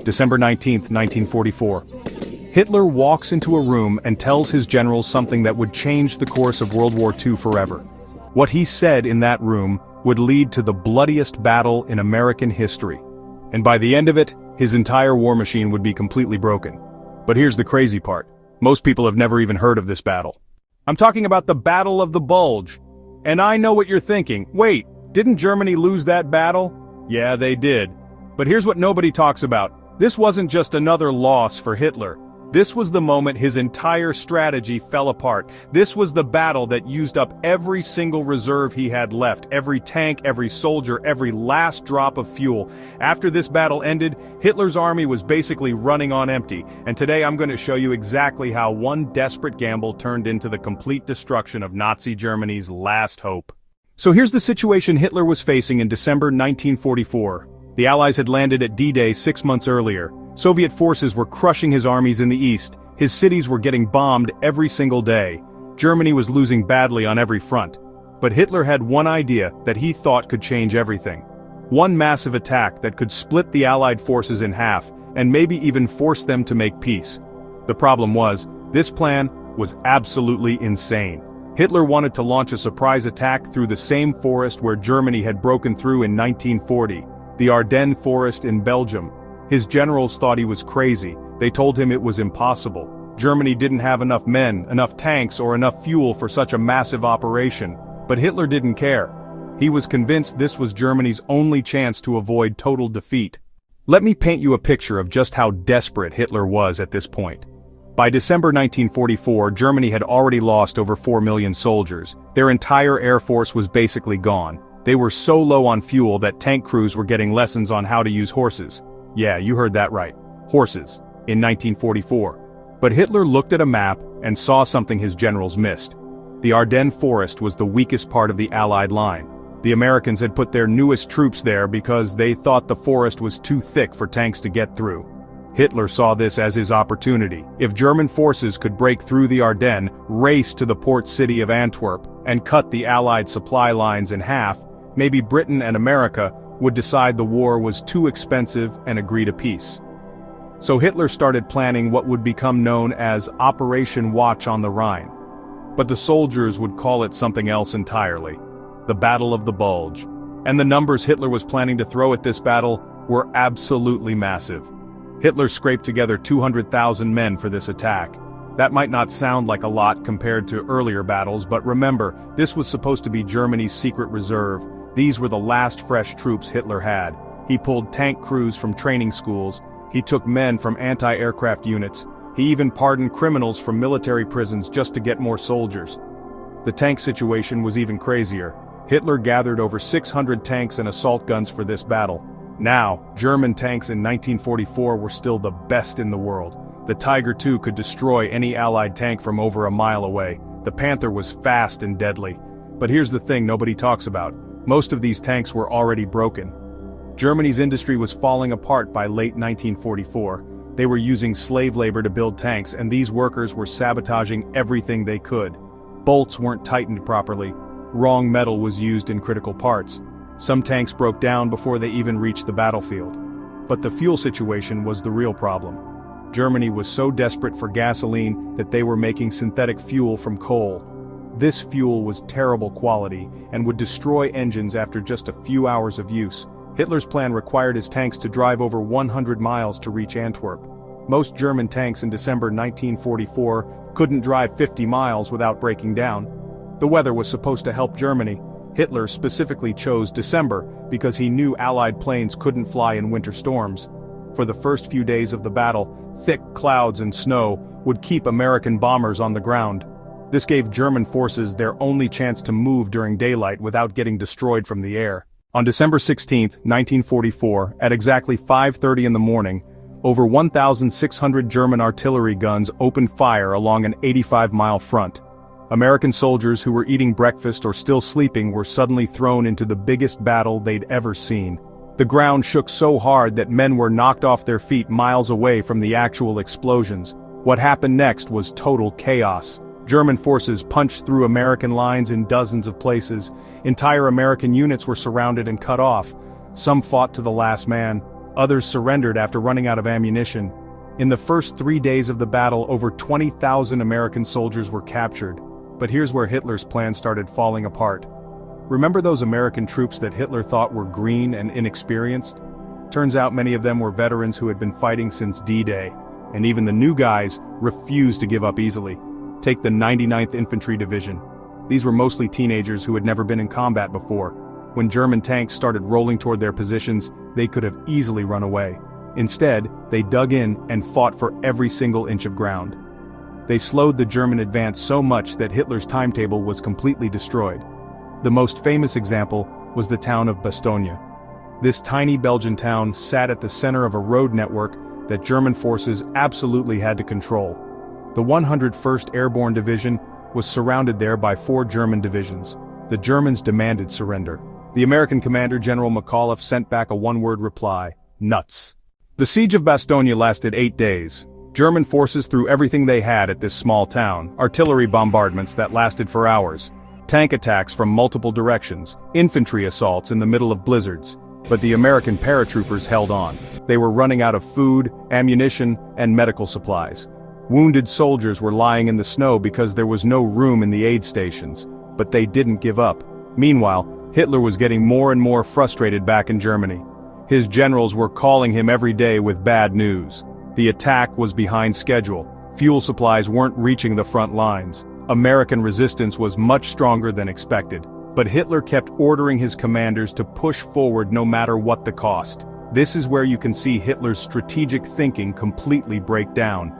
December 19, 1944. Hitler walks into a room and tells his generals something that would change the course of World War II forever. What he said in that room would lead to the bloodiest battle in American history. And by the end of it, his entire war machine would be completely broken. But here's the crazy part. Most people have never even heard of this battle. I'm talking about the Battle of the Bulge. And I know what you're thinking. Wait, didn't Germany lose that battle? Yeah, they did. But here's what nobody talks about. This wasn't just another loss for Hitler. This was the moment his entire strategy fell apart. This was the battle that used up every single reserve he had left, every tank, every soldier, every last drop of fuel. After this battle ended, Hitler's army was basically running on empty, and today I'm going to show you exactly how one desperate gamble turned into the complete destruction of Nazi Germany's last hope. So here's the situation Hitler was facing in December 1944. The Allies had landed at D-Day 6 months earlier. Soviet forces were crushing his armies in the east, his cities were getting bombed every single day. Germany was losing badly on every front. But Hitler had one idea that he thought could change everything. One massive attack that could split the Allied forces in half, and maybe even force them to make peace. The problem was, this plan was absolutely insane. Hitler wanted to launch a surprise attack through the same forest where Germany had broken through in 1940, the Ardennes Forest in Belgium. His generals thought he was crazy. They told him it was impossible. Germany didn't have enough men, enough tanks, or enough fuel for such a massive operation. But Hitler didn't care. He was convinced this was Germany's only chance to avoid total defeat. Let me paint you a picture of just how desperate Hitler was at this point. By December 1944, Germany had already lost over 4 million soldiers. Their entire air force was basically gone. They were so low on fuel that tank crews were getting lessons on how to use horses. Yeah, you heard that right. Horses. In 1944. But Hitler looked at a map and saw something his generals missed. The Ardennes Forest was the weakest part of the Allied line. The Americans had put their newest troops there because they thought the forest was too thick for tanks to get through. Hitler saw this as his opportunity. If German forces could break through the Ardennes, race to the port city of Antwerp, and cut the Allied supply lines in half, maybe Britain and America would decide the war was too expensive and agree to peace. So Hitler started planning what would become known as Operation Watch on the Rhine. But the soldiers would call it something else entirely. The Battle of the Bulge. And the numbers Hitler was planning to throw at this battle were absolutely massive. Hitler scraped together 200,000 men for this attack. That might not sound like a lot compared to earlier battles, but remember, this was supposed to be Germany's secret reserve. These were the last fresh troops Hitler had. He pulled tank crews from training schools. He took men from anti-aircraft units. He even pardoned criminals from military prisons just to get more soldiers. The tank situation was even crazier. Hitler gathered over 600 tanks and assault guns for this battle. Now, German tanks in 1944 were still the best in the world. The Tiger II could destroy any Allied tank from over a mile away. The Panther was fast and deadly. But here's the thing nobody talks about. Most of these tanks were already broken. Germany's industry was falling apart by late 1944. They were using slave labor to build tanks, and these workers were sabotaging everything they could. Bolts weren't tightened properly. Wrong metal was used in critical parts. Some tanks broke down before they even reached the battlefield. But the fuel situation was the real problem. Germany was so desperate for gasoline that they were making synthetic fuel from coal. This fuel was terrible quality and would destroy engines after just a few hours of use. Hitler's plan required his tanks to drive over 100 miles to reach Antwerp. Most German tanks in December 1944 couldn't drive 50 miles without breaking down. The weather was supposed to help Germany. Hitler specifically chose December because he knew Allied planes couldn't fly in winter storms. For the first few days of the battle, thick clouds and snow would keep American bombers on the ground. This gave German forces their only chance to move during daylight without getting destroyed from the air. On December 16, 1944, at exactly 5:30 in the morning, over 1,600 German artillery guns opened fire along an 85-mile front. American soldiers who were eating breakfast or still sleeping were suddenly thrown into the biggest battle they'd ever seen. The ground shook so hard that men were knocked off their feet miles away from the actual explosions. What happened next was total chaos. German forces punched through American lines in dozens of places. Entire American units were surrounded and cut off. Some fought to the last man. Others surrendered after running out of ammunition. In the first 3 days of the battle, over 20,000 American soldiers were captured. But here's where Hitler's plan started falling apart. Remember those American troops that Hitler thought were green and inexperienced? Turns out many of them were veterans who had been fighting since D-Day. And even the new guys refused to give up easily. Take the 99th Infantry Division. These were mostly teenagers who had never been in combat before. When German tanks started rolling toward their positions, they could have easily run away. Instead, they dug in and fought for every single inch of ground. They slowed the German advance so much that Hitler's timetable was completely destroyed. The most famous example was the town of Bastogne. This tiny Belgian town sat at the center of a road network that German forces absolutely had to control. The 101st Airborne Division was surrounded there by 4 German divisions. The Germans demanded surrender. The American commander, General McAuliffe, sent back a one-word reply: nuts. The siege of Bastogne lasted 8 days. German forces threw everything they had at this small town: artillery bombardments that lasted for hours, tank attacks from multiple directions, infantry assaults in the middle of blizzards. But the American paratroopers held on. They were running out of food, ammunition, and medical supplies. Wounded soldiers were lying in the snow because there was no room in the aid stations. But they didn't give up. Meanwhile, Hitler was getting more and more frustrated back in Germany. His generals were calling him every day with bad news. The attack was behind schedule. Fuel supplies weren't reaching the front lines. American resistance was much stronger than expected. But Hitler kept ordering his commanders to push forward no matter what the cost. This is where you can see Hitler's strategic thinking completely break down.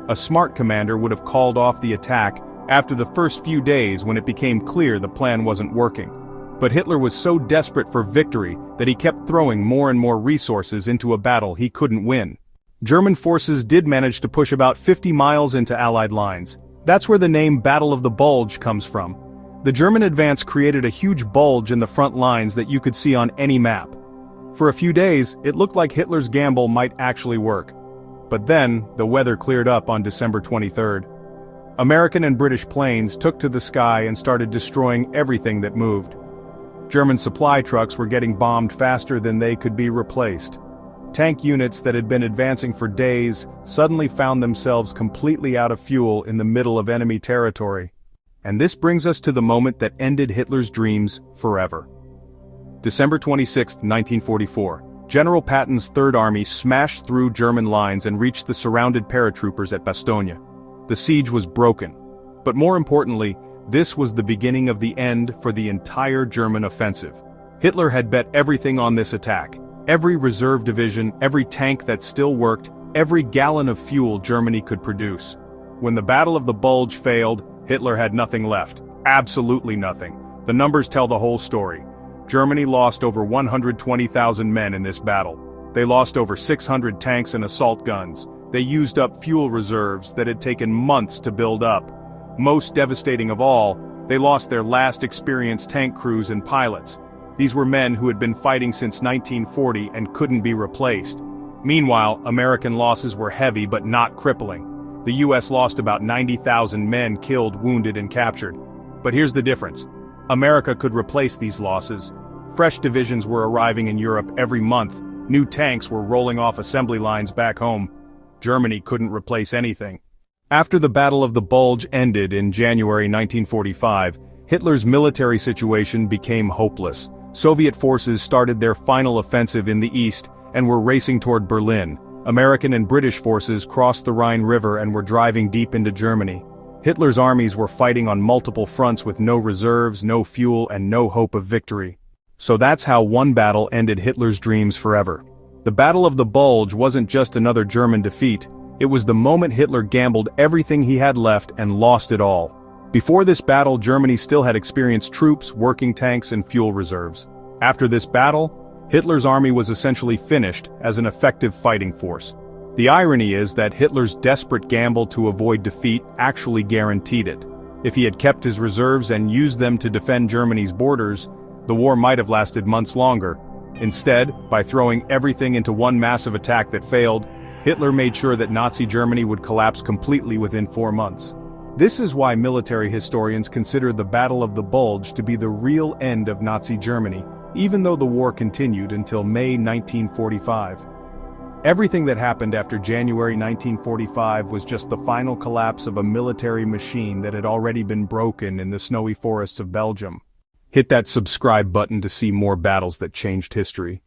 A smart commander would have called off the attack after the first few days when it became clear the plan wasn't working. But Hitler was so desperate for victory that he kept throwing more and more resources into a battle he couldn't win. German forces did manage to push about 50 miles into Allied lines. That's where the name Battle of the Bulge comes from. The German advance created a huge bulge in the front lines that you could see on any map. For a few days, it looked like Hitler's gamble might actually work. But then, the weather cleared up on December 23rd. American and British planes took to the sky and started destroying everything that moved. German supply trucks were getting bombed faster than they could be replaced. Tank units that had been advancing for days suddenly found themselves completely out of fuel in the middle of enemy territory. And this brings us to the moment that ended Hitler's dreams forever. December 26, 1944. General Patton's Third Army smashed through German lines and reached the surrounded paratroopers at Bastogne. The siege was broken. But more importantly, this was the beginning of the end for the entire German offensive. Hitler had bet everything on this attack. Every reserve division, every tank that still worked, every gallon of fuel Germany could produce. When the Battle of the Bulge failed, Hitler had nothing left. Absolutely nothing. The numbers tell the whole story. Germany lost over 120,000 men in this battle. They lost over 600 tanks and assault guns. They used up fuel reserves that had taken months to build up. Most devastating of all, they lost their last experienced tank crews and pilots. These were men who had been fighting since 1940 and couldn't be replaced. Meanwhile, American losses were heavy but not crippling. The US lost about 90,000 men killed, wounded, and captured. But here's the difference. America could replace these losses. Fresh divisions were arriving in Europe every month. New tanks were rolling off assembly lines back home. Germany couldn't replace anything. After the Battle of the Bulge ended in January 1945, Hitler's military situation became hopeless. Soviet forces started their final offensive in the east and were racing toward Berlin. American and British forces crossed the Rhine River and were driving deep into Germany. Hitler's armies were fighting on multiple fronts with no reserves, no fuel, and no hope of victory. So that's how one battle ended Hitler's dreams forever. The Battle of the Bulge wasn't just another German defeat. It was the moment Hitler gambled everything he had left and lost it all. Before this battle, Germany still had experienced troops, working tanks, and fuel reserves. After this battle, Hitler's army was essentially finished as an effective fighting force. The irony is that Hitler's desperate gamble to avoid defeat actually guaranteed it. If he had kept his reserves and used them to defend Germany's borders, the war might have lasted months longer. Instead, by throwing everything into one massive attack that failed, Hitler made sure that Nazi Germany would collapse completely within 4 months. This is why military historians consider the Battle of the Bulge to be the real end of Nazi Germany, even though the war continued until May 1945. Everything that happened after January 1945 was just the final collapse of a military machine that had already been broken in the snowy forests of Belgium. Hit that subscribe button to see more battles that changed history.